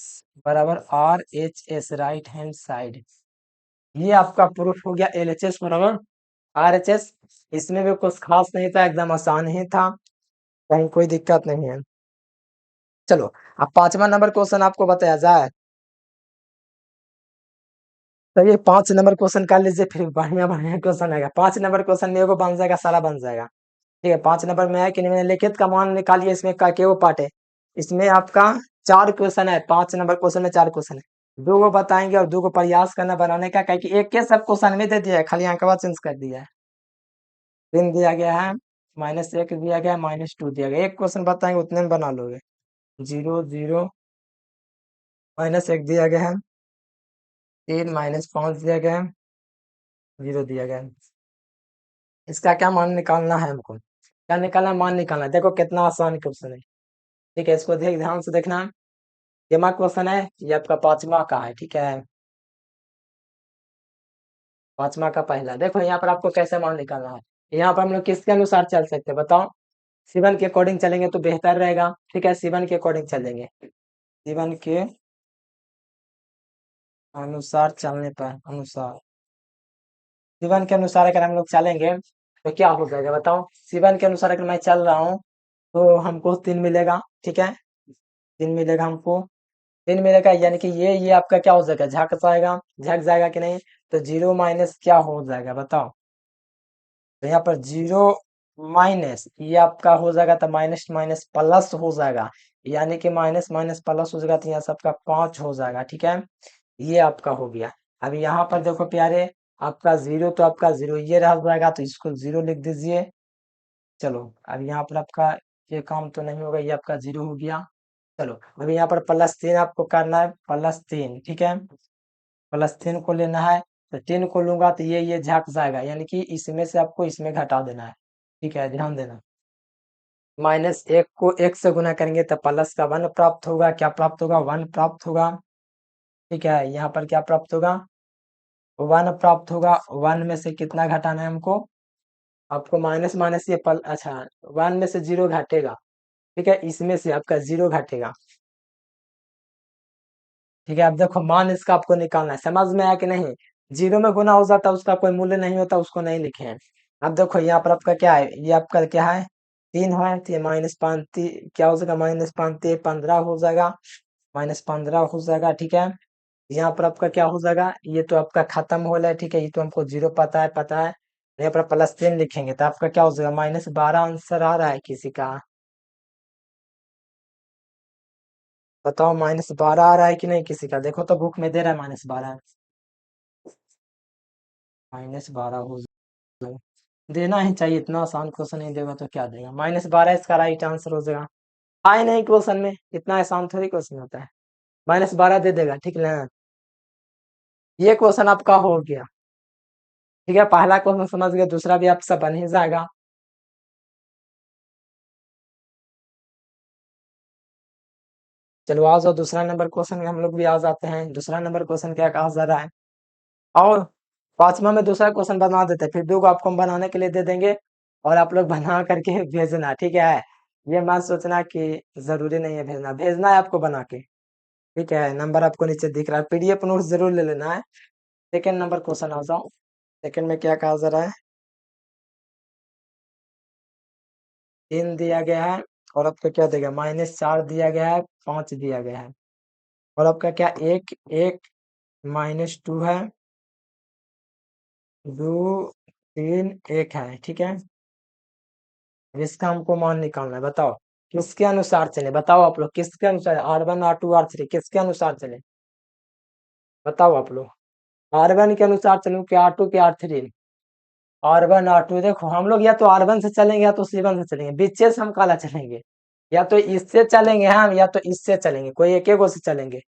बराबर RHS, राइट हैंड साइड। ये आपका प्रूफ हो गया, LHS बराबर RHS। इसमें भी कुछ खास नहीं था, एकदम आसान ही था, कहीं कोई दिक्कत नहीं है। चलो, अब 5वां नंबर क्वेश्चन आपको बताया जाए। तो ये 5 नंबर क्वेश्चन कर लीजिए, फिर बढ़िया बढ़िया क्वेश्चन आएगा। 5 नंबर क्वेश्चन में एगो बन जाएगा, सारा बन जाएगा। ठीक है 5 नंबर में है कि निम्नलिखित का मान निकालिए, इसमें का के वो पार्ट है, इसमें आपका 4 क्वेश्चन है, 5 नंबर क्वेश्चन में 4 क्वेश्चन है, 2 को बताएंगे और 2 को प्रयास करना बनाने का, कि एक के सब क्वेश्चन में दे दिया है, खाली अंकवा चेंज कर दिया है। 3 दिया गया है, -1 दिया गया है, -2 दिया गया, एक क्वेश्चन बताएंगे उतने में बना लोगे। 0 0 -1 दिया गया है, 3 -5 दिया गया है, 0 दिया गया है। इसका क्या मान निकालना है हमको, क्या निकालना है, मान निकालना है। देखो कितना आसान क्वेश्चन है, ठीक है, इसको ध्यान से देखना। ये मार्क क्वेश्चन है, ये आपका 5वां का है, ठीक है, 5वां का पहला। देखो यहाँ पर आपको कैसे मान निकालना है, यहाँ पर हम लोग किसके अनुसार चल सकते हैं बताओ, C1 के अकॉर्डिंग चलेंगे तो बेहतर रहेगा, ठीक है, C1 के अकॉर्डिंग चलेंगे, C1 के अनुसार चलने पर, अनुसार C1 के अनुसार अगर हम लोग चलेंगे तो क्या हो जाएगा बताओ। C1 के अनुसार अगर मैं चल रहा हूँ तो हमको 3 मिलेगा, ठीक है, 3 मिलेगा हमको, 3 मिलेगा, यानी कि ये आपका क्या हो जाएगा, झक जाएगा कि नहीं, तो 0 माइनस क्या हो जाएगा बताओ, तो यहाँ पर 0 माइनस ये आपका हो जाएगा, तो माइनस माइनस प्लस हो जाएगा, यानी कि माइनस माइनस प्लस हो जाएगा, तो यहाँ सबका 5 हो जाएगा, ठीक है, ये आपका हो गया। अब यहाँ पर देखो प्यारे, आपका 0 तो आपका 0 ये रह जाएगा, तो इसको 0 लिख दीजिए। चलो अब यहाँ पर आपका ये काम तो नहीं होगा, ये आपका 0 हो गया। चलो अभी यहाँ पर +3 आपको करना है, +3, ठीक है, +3 को लेना है, तो 3 को लूंगा तो ये झक जाएगा, यानी कि इसमें से आपको इसमें घटा देना है, ठीक है, ध्यान देना। -1 को 1 से गुना करेंगे तो प्लस का 1 प्राप्त होगा, क्या प्राप्त होगा, 1 प्राप्त होगा, ठीक है, यहाँ पर क्या प्राप्त होगा, 1 प्राप्त होगा, 1 में से कितना घटाना है हमको, आपको माइनस माइनस ये पल अच्छा 1 में से 0 घटेगा, ठीक है, इसमें से आपका 0 घटेगा, ठीक है। अब देखो मान इसका आपको निकालना है, समझ में आया कि नहीं, 0 में गुना हो जाता है उसका कोई मूल्य नहीं होता, उसको नहीं लिखे हैं। अब देखो यहाँ पर आपका क्या है, ये आपका क्या है, 3 है, तो ये -5 क्या हो जाएगा, -5 15 हो जाएगा, -15 हो जाएगा, ठीक है। यहाँ पर आपका क्या हो जाएगा, ये तो आपका खत्म हो रहा है, ठीक है, ये तो हमको 0 पता है, यहाँ पर +3 लिखेंगे तो आपका क्या हो जाएगा, -12 आंसर आ रहा है किसी का, बताओ, -12 आ रहा है कि नहीं किसी का, देखो तो बुक में दे रहा है -12, -12 हो जाएगा, देना ही चाहिए, इतना आसान क्वेश्चन नहीं देगा तो क्या देगा, -12 इसका राइट आंसर हो जाएगा। आए नहीं क्वेश्चन में, इतना आसान थोड़ी क्वेश्चन होता है, -12 दे देगा, ठीक है ना, ये क्वेश्चन आपका हो गया, ठीक है, पहला क्वेश्चन समझ गए, दूसरा भी आपसे बन ही जाएगा। चलो आ जाओ दूसरा नंबर क्वेश्चन में हम लोग भी आ जाते हैं। दूसरा नंबर क्वेश्चन क्या कहा जा रहा है, और 5वां में दूसरा क्वेश्चन बना देते हैं, फिर 2 को आपको हम बनाने के लिए दे देंगे और आप लोग बना करके भेजना, ठीक है, ये मत सोचना कि जरूरी नहीं है भेजना, भेजना है आपको बना के, ठीक है, नंबर आपको नीचे दिख रहा है, PDF नोट जरूर ले लेना है। सेकेंड नंबर क्वेश्चन आ जाओ, सेकेंड में क्या कहा जा रहा है, 3 दिया गया है, और आपका क्या देगा, -4 दिया गया है, 5 दिया गया है, और आपका क्या 1 1 -2 है, 2 3 1 है, ठीक है, अब इसका हमको मान निकालना है, बताओ किसके अनुसार चले, बताओ आप लोग किसके अनुसार, R1 R2 R3 किसके अनुसार चले, बताओ आप लोग, R1 के अनुसार चलूं कि R2 के R3, R1 R2, देखो हम लोग या तो R1 से चलेंगे या तो C1 से चलेंगे, बीचे से हम काला चलेंगे, या तो इससे चलेंगे हम या तो इससे चलेंगे, कोई एक एक से चलेंगे,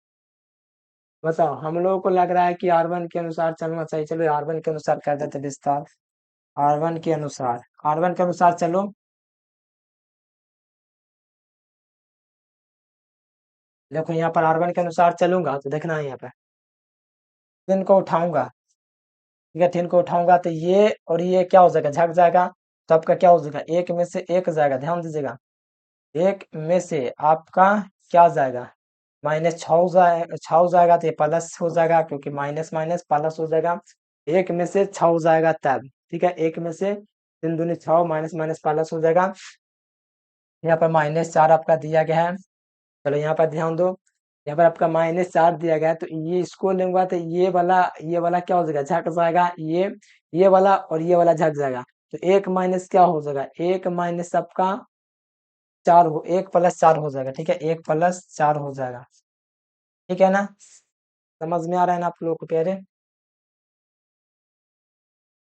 बताओ, हम लोगों को लग रहा है कि R1 के अनुसार चलना चाहिए, चलो R1 के अनुसार कर देते विस्तार, R1 के अनुसार, R1 के अनुसार चलो, देखो यहाँ पर R1 के अनुसार चलूंगा तो देखना है यहाँ पे 3 को उठाऊंगा, ठीक है, 3 को उठाऊंगा तो ये और ये क्या हो जाएगा, झक जाएगा, तो आपका क्या हो जाएगा, एक में से एक जाएगा, ध्यान दीजिएगा, एक में से आपका क्या जाएगा, -6 हो जाएगा, तो ये प्लस हो जाएगा, क्योंकि माइनस माइनस प्लस हो जाएगा, एक में से 6 हो जाएगा तब, ठीक है, एक में से 3 दूनी 6, माइनस माइनस प्लस हो जाएगा, यहाँ पर -4 आपका दिया गया है, चलो यहाँ पर ध्यान दो, यहाँ पर आपका -4 दिया गया है, तो ये इसको लूंगा तो ये वाला क्या हो जाएगा, झक जाएगा, ये वाला और ये वाला झक जाएगा, तो 1 माइनस क्या हो जाएगा, 1 माइनस आपका 4 हो, 1 प्लस 4 हो जाएगा, ठीक है, 1 प्लस 4 हो जाएगा, ठीक है ना, समझ में आ रहा है ना आप लोगों को प्यारे।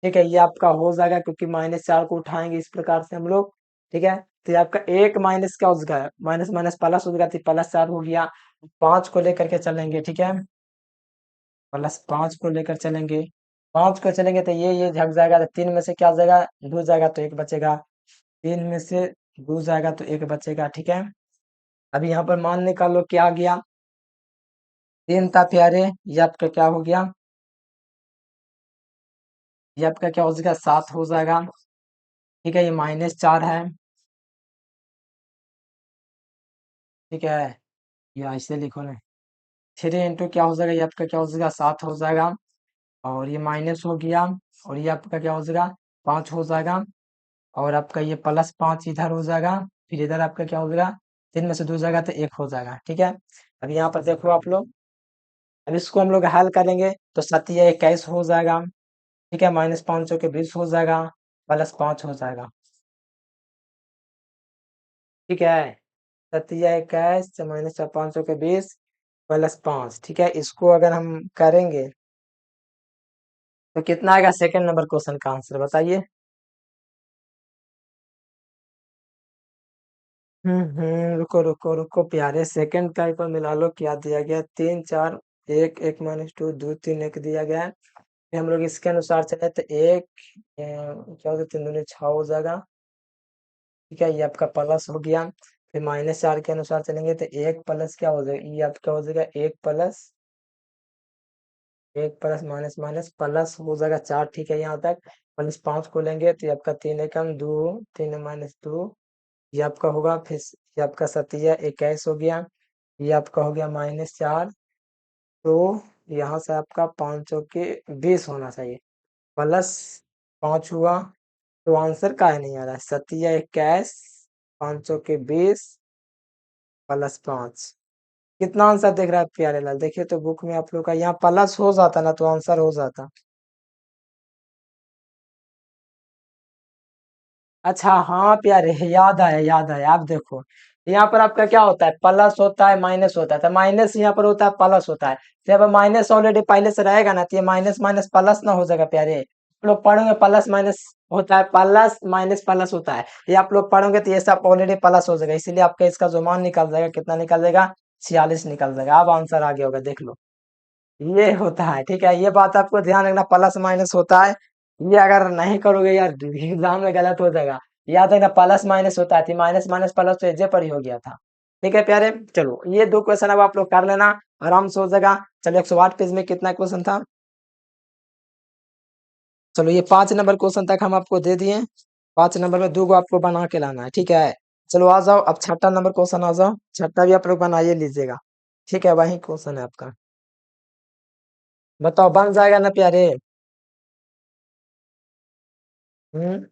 ठीक है, ये आपका हो जाएगा क्योंकि -4 को उठाएंगे इस प्रकार से हम लोग, ठीक है। तो ये आपका 1 माइनस क्या हो जाएगा, माइनस माइनस प्लस हो जाएगा, तो +4 हो गया। 5 को लेकर के चलेंगे, ठीक है, +5 को लेकर चलेंगे, 5 को चलेंगे तो ये झक जाएगा, तो 3 में से क्या जाएगा, 2 जाएगा तो 1 बचेगा, 3 में से 2 जाएगा तो 1 बचेगा, ठीक है। अभी यहाँ पर मान निकालो क्या आ गया, 3 था प्यारे, ये आपका क्या हो गया, ये आपका क्या हो जाएगा, 7 हो जाएगा, ठीक है, ये -4 है, ठीक है, या ऐसे लिखो ना, 3 इंटू क्या हो जाएगा, ये आपका क्या हो जाएगा, 7 हो जाएगा, और ये माइनस हो गया, और ये आपका क्या हो जाएगा, 5 हो जाएगा, और आपका ये +5 इधर हो जाएगा, फिर इधर आपका क्या हो जाएगा, 3 में से 2 जाएगा तो 1 हो जाएगा, ठीक है। अब यहाँ पर देखो आप लोग, अब इसको हम लोग हल करेंगे तो 7×21 हो जाएगा, ठीक है, -5 हो जाएगा, +5 हो जाएगा, ठीक है, 7×21 -520 +5, ठीक है, इसको अगर हम करेंगे तो कितना आएगा, सेकंड नंबर क्वेश्चन का आंसर बताइए। रुको रुको रुको प्यारे, सेकंड का एक बार मिला लो, क्या दिया गया, 3 4 1 1 -2 2 3 1 दिया गया है, फिर हम लोग इसके अनुसार चले तो 1 क्या होता है, 3 दूनी 6 हो जाएगा, ठीक है, ये आपका प्लस हो गया, फिर -4 के अनुसार चलेंगे तो 1 प्लस क्या हो जाएगा, ये आपका हो जाएगा 1 प्लस माइनस माइनस प्लस हो जाएगा 4, ठीक है, यहाँ तक, +5 को लेंगे तो ये आपका 3 एकम 2, 3 -2, ये आपका होगा, फिर ये आपका 7×21 हो गया, ये आपका हो गया -4, तो यहाँ से आपका 5 के 20 होना चाहिए, +5 हुआ, तो आंसर का है नहीं आ रहा है, 7×21 5 के 20 +5, कितना आंसर देख रहा है प्यारे लाल, देखिए तो बुक में आप लोग का यहाँ प्लस हो जाता ना तो आंसर हो जाता। अच्छा हाँ प्यारे, याद आया, आप देखो यहाँ पर आपका क्या होता है, प्लस होता है माइनस होता है, तो माइनस यहाँ पर होता है प्लस होता है, तो यहाँ पर माइनस ऑलरेडी पहले से रहेगा ना, तो ये माइनस माइनस प्लस ना हो जाएगा प्यारे, आप लोग पढ़ोगे प्लस माइनस होता है, प्लस माइनस प्लस होता है, ये आप लोग पढ़ोगे तो ये सब ऑलरेडी प्लस हो जाएगा, इसीलिए आपका इसका जो मान निकल जाएगा, कितना निकल जाएगा, 46 निकल जाएगा, अब आंसर आ गया होगा, देख लो, ये होता है, ठीक है, ये बात आपको ध्यान रखना, प्लस माइनस होता है, ये अगर नहीं करोगे यार एग्जाम में गलत हो जाएगा, याद रखना प्लस माइनस होता है, माइनस माइनस प्लस तो एजे पर ही हो गया था, ठीक है प्यारे, चलो ये 2 क्वेश्चन अब आप लोग कर लेना, आराम से हो जाएगा। चलो 108 पेज में कितना क्वेश्चन था, चलो ये 5 नंबर क्वेश्चन तक हम आपको दे दिए, 5 नंबर में 2 को आपको बना के लाना है, ठीक है। चलो आ जाओ, अब छठा नंबर क्वेश्चन आ जाओ, छठा भी आप लोग बनाइए लीजिएगा, ठीक है, वही क्वेश्चन है आपका, बताओ बन जाएगा ना प्यारे। हम्म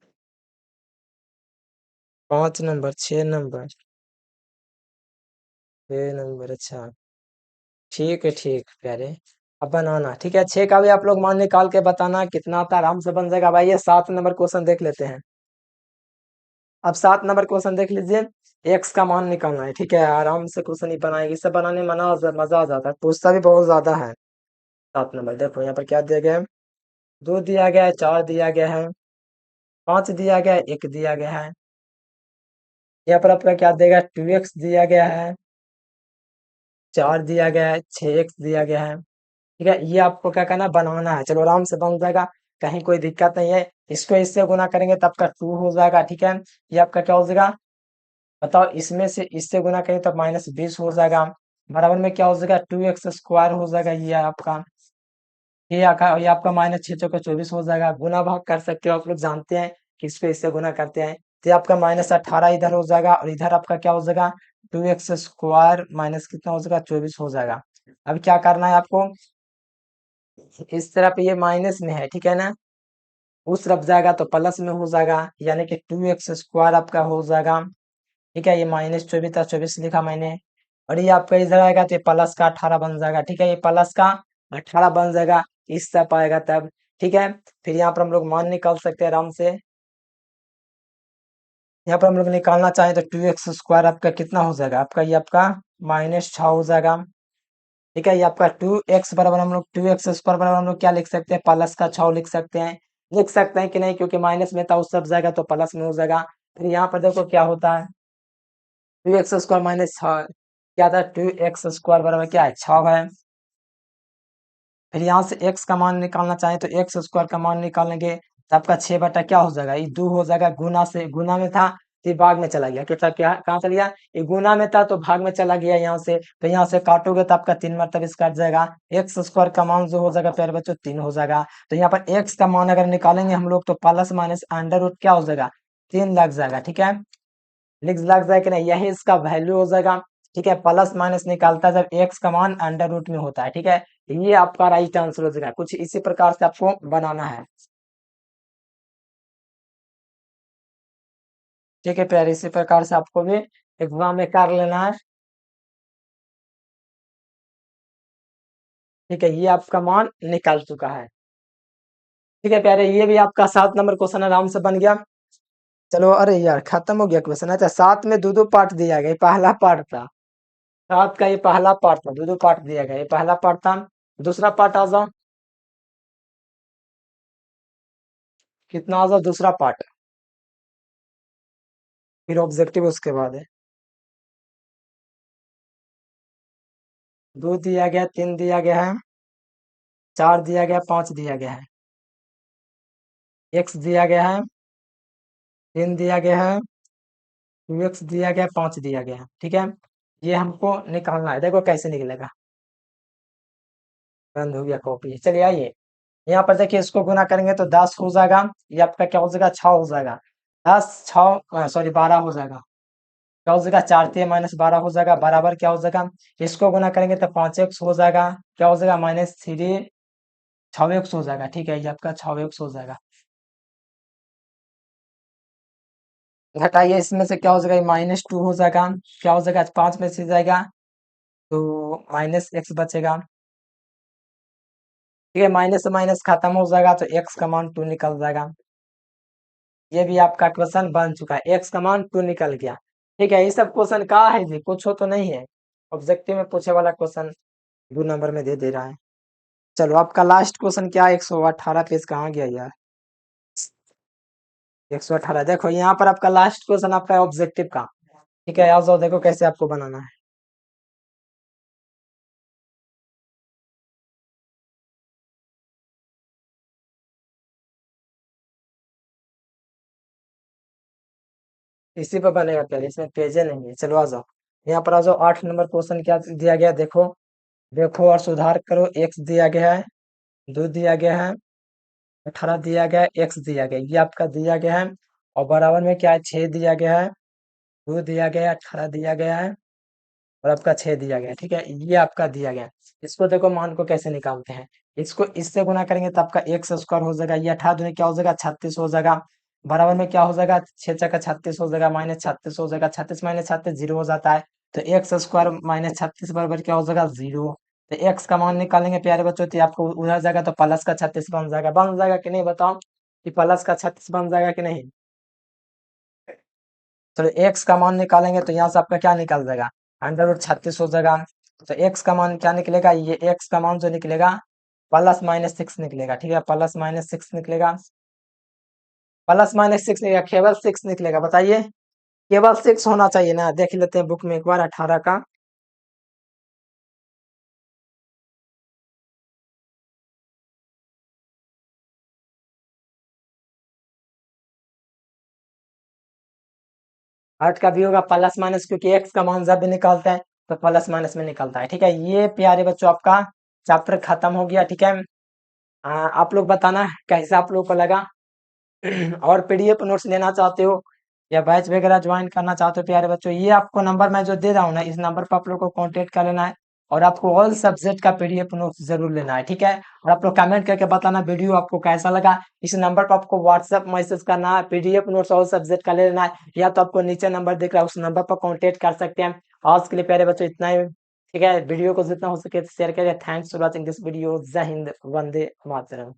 5 नंबर, 6 नंबर, 6 नंबर, अच्छा, ठीक प्यारे, अब बनाना, ठीक है, 6 का भी आप लोग मान निकाल के बताना कितना आता है, आराम से बन जाएगा भाई। ये 7 नंबर क्वेश्चन देख लेते हैं, अब 7 नंबर क्वेश्चन देख लीजिए, एक्स का मान निकालना है, ठीक है, आराम से क्वेश्चन ही बनाएगी, इसे बनाने में मजा आ जाता है, पूछता भी बहुत ज्यादा है। 7 नंबर देखो यहाँ पर क्या दिया गया है, 2 दिया गया है, 4 दिया गया है, 5 दिया गया है, 1 दिया गया है, यहाँ पर आपका क्या देगा, 2x दिया गया है, 4 दिया गया है, 6x दिया गया है, ठीक है, ये आपको क्या करना है, बनाना है, चलो आराम से बन जाएगा, कहीं कोई दिक्कत नहीं है, इसको इससे गुना करेंगे तब का 2 हो जाएगा, ठीक है, ये आपका क्या हो जाएगा, बताओ, इसमें से इससे गुना करेंगे तो -20 हो जाएगा, बराबर में क्या हो जाएगा, 2x² हो जाएगा, ये आपका, ये आपका -6×4 = 24 हो जाएगा, गुना भाग कर सकते हो, आप लोग जानते हैं कि इसको इससे गुना करते हैं, तो ये आपका -18 इधर हो जाएगा, और इधर आपका क्या हो जाएगा, 2x² माइनस कितना हो जाएगा, 24 हो जाएगा। अब क्या करना है आपको, इस तरफ ये माइनस में है, ठीक है ना, उस तरफ जाएगा तो प्लस में हो जाएगा, यानी कि 2x² आपका हो जाएगा, ठीक है, ये -24 था, 24 लिखा मैंने, और ये आपका इधर आएगा तो ये प्लस का 18 बन जाएगा, ठीक है, ये प्लस का 18 बन जाएगा, इस तरफ आएगा तब, ठीक है, फिर यहाँ पर हम लोग मान निकाल सकते हैं आराम से, यहाँ पर हम लोग निकालना चाहें तो 2x² आपका कितना हो जाएगा, आपका ये आपका -6 हो जाएगा। ठीक है, ये आपका 2x बराबर हम लोग 2x² बराबर हम लोग क्या लिख सकते हैं, प्लस का 6 लिख सकते हैं। लिख सकते हैं कि नहीं, क्योंकि माइनस में था उस सब जाएगा तो प्लस में हो जाएगा। फिर यहाँ पर देखो क्या होता है, 2x² -6 क्या था, 2x² बराबर क्या है, 6 है। फिर यहाँ से x का मान निकालना चाहें तो x² का मान निकालेंगे तो आपका 6 बटा क्या हो जाएगा, ये 2 हो जाएगा। गुना से गुना में था तो ये भाग में चला गया, क्या क्या कहाँ चला गया, ये गुना में था तो भाग में चला गया यहाँ से। तो यहाँ से काटोगे तो आपका 3 मरतब इस कट जाएगा। x² का मान जो हो जाएगा प्यारे बच्चों 3 हो जाएगा। तो यहाँ पर x का मान अगर निकालेंगे हम लोग तो प्लस माइनस अंडर रूट क्या हो जाएगा, 3 लग जाएगा। ठीक है, लिख लग जाए कि नहीं, यही इसका वैल्यू हो जाएगा। ठीक है, प्लस माइनस निकालता है जब एक्स का मान अंडर रूट में होता है। ठीक है, ये आपका राइट आंसर हो जाएगा। कुछ इसी प्रकार से आपको बनाना है। ठीक है प्यारे, इसी प्रकार से आपको भी एग्जाम में कर लेना है। ठीक है, ये आपका मान निकाल चुका है। ठीक है प्यारे, ये भी आपका 7 नंबर क्वेश्चन आराम से बन गया। चलो, अरे यार खत्म हो गया क्वेश्चन। अच्छा, 7 में दो दो पार्ट दिया गया, ये पहला पार्ट था। 7 का ये पहला पार्ट था, दो दो पार्ट दिया गया, ये पहला पार्ट था। दूसरा पार्ट आ जाओ, कितना आ जाओ दूसरा पार्ट, फिर ऑब्जेक्टिव उसके बाद है। 2 दिया गया, 3 दिया गया है, 4 दिया गया, 5 दिया गया है, x दिया गया है, 3 दिया गया है, 2x दिया गया, 5 दिया गया है। ठीक है, ये हमको निकालना है। देखो कैसे निकलेगा, बंद हो गया कॉपी। चलिए आइए, यहाँ पर देखिए इसको गुना करेंगे तो 10 हो जाएगा। ये आपका क्या हो जाएगा, 6 हो जाएगा। 10 6 सॉरी 12 हो जाएगा। क्या हो जाएगा, 4 - 12 हो जाएगा, बराबर क्या हो जाएगा, इसको गुना करेंगे तो 5x हो जाएगा। क्या हो जाएगा, -3 6x हो जाएगा। ठीक है, ये आपका 6x हो जाएगा। घटाइए, इसमें से क्या हो जाएगा, -2 हो जाएगा। क्या हो जाएगा, 5 में से जाएगा तो -x बचेगा। ठीक है, माइनस से माइनस खत्म हो जाएगा तो x का मान 2 निकल जाएगा। ये भी आपका क्वेश्चन बन चुका है, x का मान 2 निकल गया। ठीक है, ये सब क्वेश्चन कहाँ है जी, कुछ हो तो नहीं है। ऑब्जेक्टिव में पूछे वाला क्वेश्चन 2 नंबर में दे दे रहा है। चलो, आपका लास्ट क्वेश्चन क्या है, 118 पेज कहाँ गया यार, 118। देखो यहाँ पर आपका लास्ट क्वेश्चन आपका है ऑब्जेक्टिव का। ठीक है, आ जाओ, देखो कैसे आपको बनाना है। इसी पर बनेगा पहले, इसमें पेजे नहीं है। चलो आ जाओ, यहाँ पर आ जाओ। 8 नंबर क्वेश्चन क्या दिया गया, देखो देखो और सुधार करो। x दिया गया है, 2 दिया गया है, 18 दिया गया है, x दिया गया है, ये आपका दिया गया है। और बराबर में क्या है, 6 दिया गया है, 2 दिया गया है, 18 दिया गया है, और आपका 6 दिया गया है। ठीक है, ये आपका दिया गया है। इसको देखो मान को कैसे निकालते हैं, इसको इससे गुना करेंगे तो आपका x² हो जाएगा। ये 18 दूनी क्या हो जाएगा, 36 हो जाएगा। बराबर में क्या हो जाएगा, 6 × 36 हो जाएगा, -36 हो जाएगा। 36 - 36 0 हो जाता है। तो x² -36 बराबर क्या हो जाएगा, 0। तो x का मान निकालेंगे प्यारे बच्चों तो ये आपको उधर जाएगा तो प्लस का 36 बन जाएगा कि नहीं, बताओ कि प्लस का 36 बन जाएगा कि नहीं। चलो, x का मान निकालेंगे तो यहाँ से आपका क्या निकल जाएगा, √36 हो जाएगा। तो x का मान क्या निकलेगा, ये x का मान जो निकलेगा +-6 निकलेगा। ठीक है, +-6 निकलेगा, +-6 निकलेगा, केवल 6 निकलेगा। बताइए, केवल 6 होना चाहिए ना, देख लेते हैं बुक में एक बार 18 का। 8 का भी होगा प्लस माइनस, क्योंकि x का मान जब भी निकालते हैं तो प्लस माइनस में निकलता है। ठीक है, ये प्यारे बच्चों आपका चैप्टर खत्म हो गया। ठीक है, आप लोग बताना कैसा आप लोग को लगा। और पीडीएफ नोट्स लेना चाहते हो या बैच वगैरह ज्वाइन करना चाहते हो प्यारे बच्चों, ये आपको नंबर मैं जो दे रहा हूँ ना, इस नंबर पर आप लोग को कांटेक्ट कर लेना है। और आपको ऑल सब्जेक्ट का पीडीएफ नोट्स जरूर लेना है। ठीक है, और आप लोग कमेंट करके बताना वीडियो आपको कैसा लगा। इस नंबर पर आपको व्हाट्सएप मैसेज करना है, पीडीएफ नोट्स ऑल सब्जेक्ट का ले लेना है, या तो आपको नीचे नंबर दिख रहा है उस नंबर पर कॉन्टेक्ट कर सकते हैं। आज के लिए प्यारे बच्चों इतना ही। ठीक है, वीडियो को जितना हो सके शेयर करिए। Thanks for watching this video. जय हिंद, वंदे मातरम।